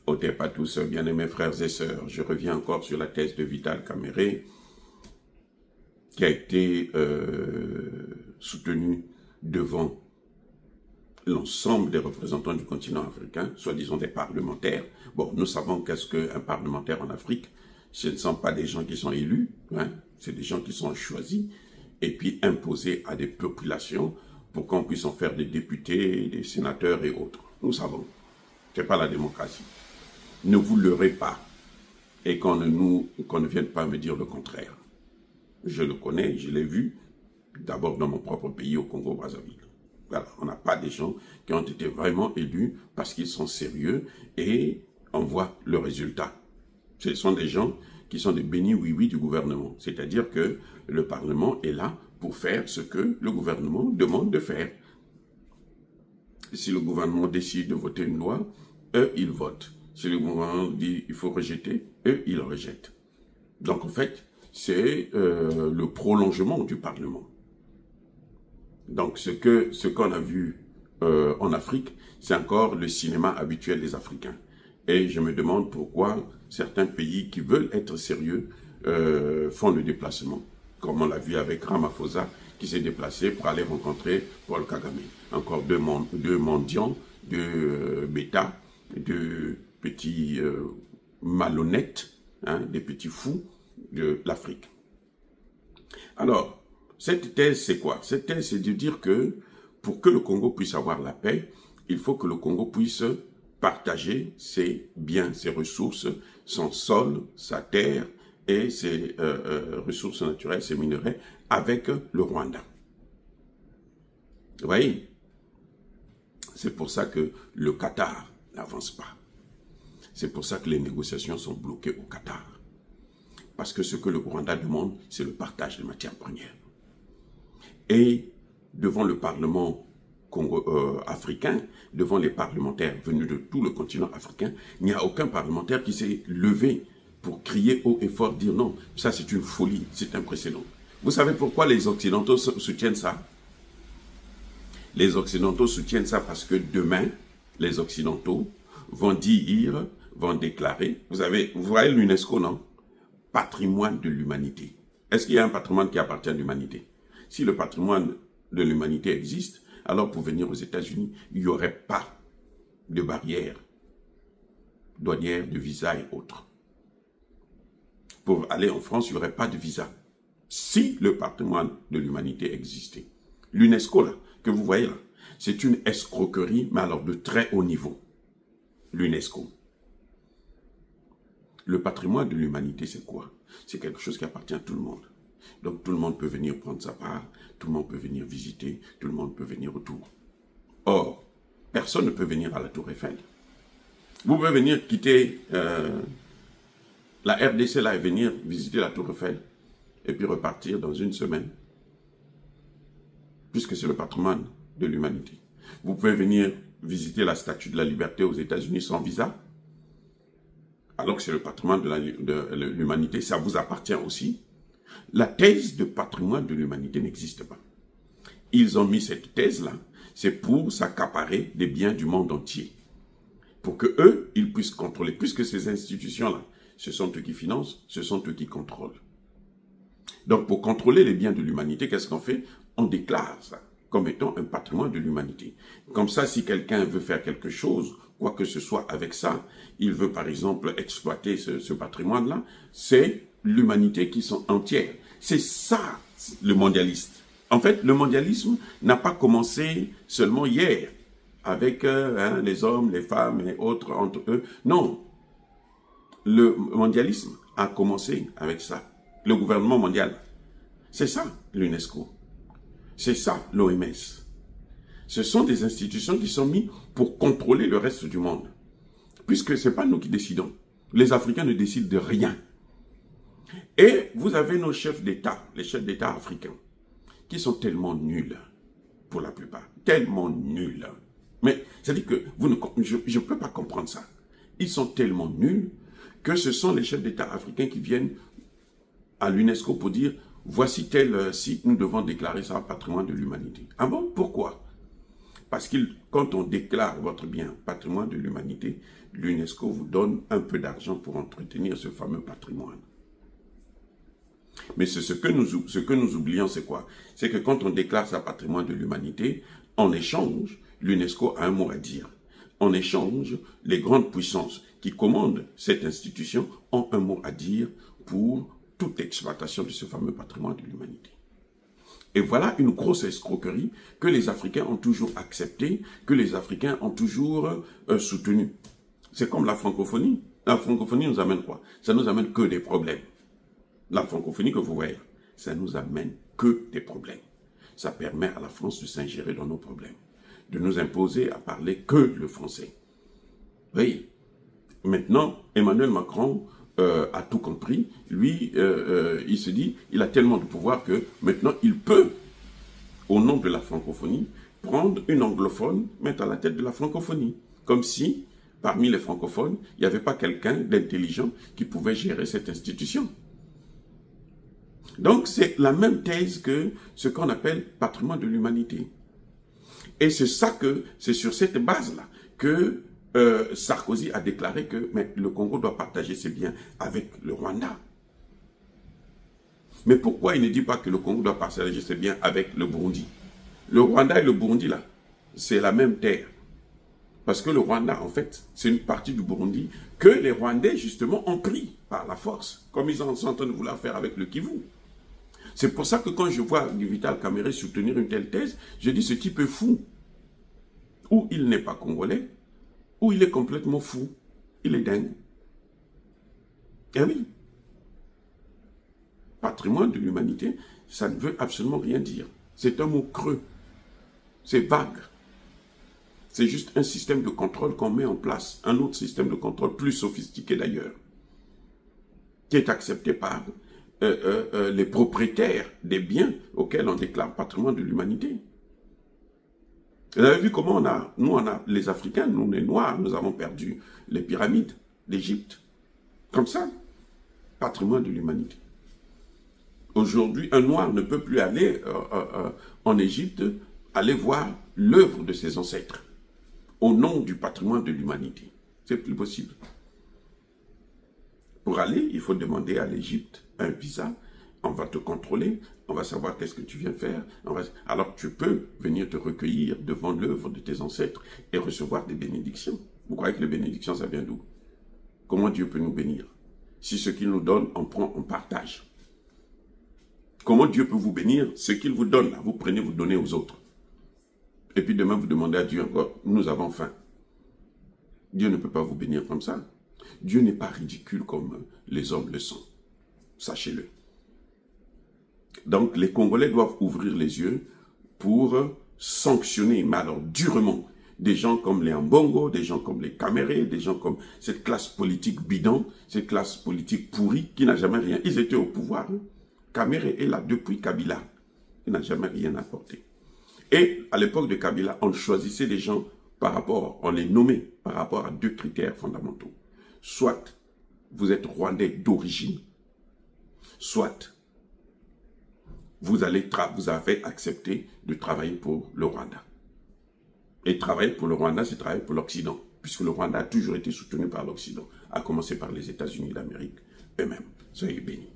Ôtez pas tous, bien-aimés frères et sœurs. Je reviens encore sur la thèse de Vital Kamerhe qui a été soutenue devant l'ensemble des représentants du continent africain, soi-disant des parlementaires. Bon, nous savons qu'est-ce qu'un parlementaire en Afrique. Ce ne sont pas des gens qui sont élus, hein, c'est des gens qui sont choisis et puis imposés à des populations pour qu'on puisse en faire des députés, des sénateurs et autres. Nous savons, ce n'est pas la démocratie. Ne vous leurrez pas et qu'on ne vienne pas me dire le contraire. Je le connais, je l'ai vu, d'abord dans mon propre pays, au Congo-Brazzaville. Voilà, on n'a pas des gens qui ont été vraiment élus parce qu'ils sont sérieux et on voit le résultat. Ce sont des gens qui sont des bénis oui-oui du gouvernement. C'est-à-dire que le Parlement est là pour faire ce que le gouvernement demande de faire. Si le gouvernement décide de voter une loi, eux, ils votent. Si le gouvernement dit qu'il faut rejeter, eux, ils rejettent. Donc, en fait, c'est le prolongement du Parlement. Donc, ce qu'on a vu en Afrique, c'est encore le cinéma habituel des Africains. Et je me demande pourquoi certains pays qui veulent être sérieux font le déplacement. Comme on l'a vu avec Ramaphosa, qui s'est déplacé pour aller rencontrer Paul Kagame. Encore deux mendiants, deux bêtas, deux petits malhonnêtes, hein, des petits fous de l'Afrique. Alors, cette thèse, c'est quoi? Cette thèse, c'est de dire que pour que le Congo puisse avoir la paix, il faut que le Congo puisse partager ses biens, ses ressources, son sol, sa terre et ses ressources naturelles, ses minerais, avec le Rwanda. Vous voyez? C'est pour ça que le Qatar n'avance pas. C'est pour ça que les négociations sont bloquées au Qatar. Parce que ce que le Rwanda demande, c'est le partage des matières premières. Et devant le Parlement africain, devant les parlementaires venus de tout le continent africain, il n'y a aucun parlementaire qui s'est levé pour crier haut et fort, dire non, ça c'est une folie, c'est un précédent. Vous savez pourquoi les Occidentaux soutiennent ça? Les Occidentaux soutiennent ça parce que demain, les Occidentaux vont dire, vont déclarer, vous voyez l'UNESCO, non? Patrimoine de l'humanité. Est-ce qu'il y a un patrimoine qui appartient à l'humanité? Si le patrimoine de l'humanité existe, alors pour venir aux États-Unis, il n'y aurait pas de barrière douanière, de visa et autres. Pour aller en France, il n'y aurait pas de visa. Si le patrimoine de l'humanité existait. L'UNESCO, là, que vous voyez là, c'est une escroquerie, mais alors de très haut niveau. L'UNESCO. Le patrimoine de l'humanité, c'est quoi? C'est quelque chose qui appartient à tout le monde. Donc tout le monde peut venir prendre sa part, tout le monde peut venir visiter, tout le monde peut venir autour. Or, personne ne peut venir à la Tour Eiffel. Vous pouvez venir quitter la RDC là et venir visiter la Tour Eiffel et puis repartir dans une semaine, puisque c'est le patrimoine de l'humanité. Vous pouvez venir visiter la Statue de la Liberté aux États-Unis sans visa, alors que c'est le patrimoine de l'humanité, ça vous appartient aussi. La thèse de patrimoine de l'humanité n'existe pas. Ils ont mis cette thèse-là, c'est pour s'accaparer des biens du monde entier. Pour que eux, ils puissent contrôler. Puisque ces institutions-là, ce sont eux qui financent, ce sont eux qui contrôlent. Donc pour contrôler les biens de l'humanité, qu'est-ce qu'on fait? On déclare ça comme étant un patrimoine de l'humanité. Comme ça, si quelqu'un veut faire quelque chose, quoi que ce soit avec ça, il veut par exemple exploiter ce patrimoine-là, c'est l'humanité qui sont entières. C'est ça le mondialiste. En fait, le mondialisme n'a pas commencé seulement hier, avec les hommes, les femmes et autres entre eux. Non, le mondialisme a commencé avec ça. Le gouvernement mondial, c'est ça l'UNESCO. C'est ça l'OMS. Ce sont des institutions qui sont mises pour contrôler le reste du monde. Puisque ce n'est pas nous qui décidons. Les Africains ne décident de rien. Et vous avez nos chefs d'État, les chefs d'État africains, qui sont tellement nuls, pour la plupart. Tellement nuls. Mais c'est-à-dire que je ne peux pas comprendre ça. Ils sont tellement nuls que ce sont les chefs d'État africains qui viennent à l'UNESCO pour dire « Voici tel site, nous devons déclarer ça patrimoine de l'humanité. » Ah bon? Pourquoi? Parce que quand on déclare votre bien patrimoine de l'humanité, l'UNESCO vous donne un peu d'argent pour entretenir ce fameux patrimoine. Mais ce que nous oublions, c'est quoi? C'est que quand on déclare ça patrimoine de l'humanité, en échange, l'UNESCO a un mot à dire. En échange, les grandes puissances qui commandent cette institution ont un mot à dire pour toute exploitation de ce fameux patrimoine de l'humanité. Et voilà une grosse escroquerie que les Africains ont toujours acceptée, que les Africains ont toujours soutenue. C'est comme la francophonie. La francophonie nous amène quoi? Ça nous amène que des problèmes. La francophonie que vous voyez, ça nous amène que des problèmes. Ça permet à la France de s'ingérer dans nos problèmes, de nous imposer à parler que le français. Oui. Maintenant, Emmanuel Macron a tout compris. Lui, il se dit, il a tellement de pouvoir que maintenant, il peut, au nom de la francophonie, prendre une anglophone, mettre à la tête de la francophonie. Comme si, parmi les francophones, il n'y avait pas quelqu'un d'intelligent qui pouvait gérer cette institution. Donc, c'est la même thèse que ce qu'on appelle patrimoine de l'humanité. Et c'est sur cette base-là que Sarkozy a déclaré que le Congo doit partager ses biens avec le Rwanda. Mais pourquoi il ne dit pas que le Congo doit partager ses biens avec le Burundi? Le Rwanda et le Burundi, là, c'est la même terre. Parce que le Rwanda, en fait, c'est une partie du Burundi que les Rwandais, justement, ont pris par la force, comme ils sont en train de vouloir faire avec le Kivu. C'est pour ça que quand je vois du Vital Kamerhe soutenir une telle thèse, je dis ce type est fou. Ou il n'est pas congolais, ou il est complètement fou. Il est dingue. Eh oui. Patrimoine de l'humanité, ça ne veut absolument rien dire. C'est un mot creux. C'est vague. C'est juste un système de contrôle qu'on met en place. Un autre système de contrôle plus sophistiqué d'ailleurs. Qui est accepté par les propriétaires des biens auxquels on déclare patrimoine de l'humanité. Vous avez vu comment les Africains, nous les Noirs, nous avons perdu les pyramides d'Égypte. Comme ça, patrimoine de l'humanité. Aujourd'hui, un Noir ne peut plus aller en Égypte, aller voir l'œuvre de ses ancêtres, au nom du patrimoine de l'humanité. C'est plus possible. Pour aller, il faut demander à l'Égypte un visa, on va te contrôler, on va savoir qu'est-ce que tu viens faire. Alors tu peux venir te recueillir devant l'œuvre de tes ancêtres et recevoir des bénédictions. Vous croyez que les bénédictions, ça vient d'où? Comment Dieu peut nous bénir? Si ce qu'il nous donne, on prend, on partage. Comment Dieu peut vous bénir? Ce qu'il vous donne, là, vous prenez, vous donnez aux autres. Et puis demain, vous demandez à Dieu encore, nous avons faim. Dieu ne peut pas vous bénir comme ça. Dieu n'est pas ridicule comme les hommes le sont. Sachez-le. Donc, les Congolais doivent ouvrir les yeux pour sanctionner, mais alors durement, des gens comme les Ambongo, des gens comme les Kamerhe, des gens comme cette classe politique bidon, cette classe politique pourrie qui n'a jamais rien. Ils étaient au pouvoir. Hein. Kamerhe est là depuis Kabila. Il n'a jamais rien apporté. Et à l'époque de Kabila, on choisissait des gens par rapport, on les nommait par rapport à deux critères fondamentaux. Soit vous êtes Rwandais d'origine, soit vous avez accepté de travailler pour le Rwanda. Et travailler pour le Rwanda, c'est travailler pour l'Occident, puisque le Rwanda a toujours été soutenu par l'Occident, à commencer par les États-Unis d'Amérique eux-mêmes. Soyez bénis.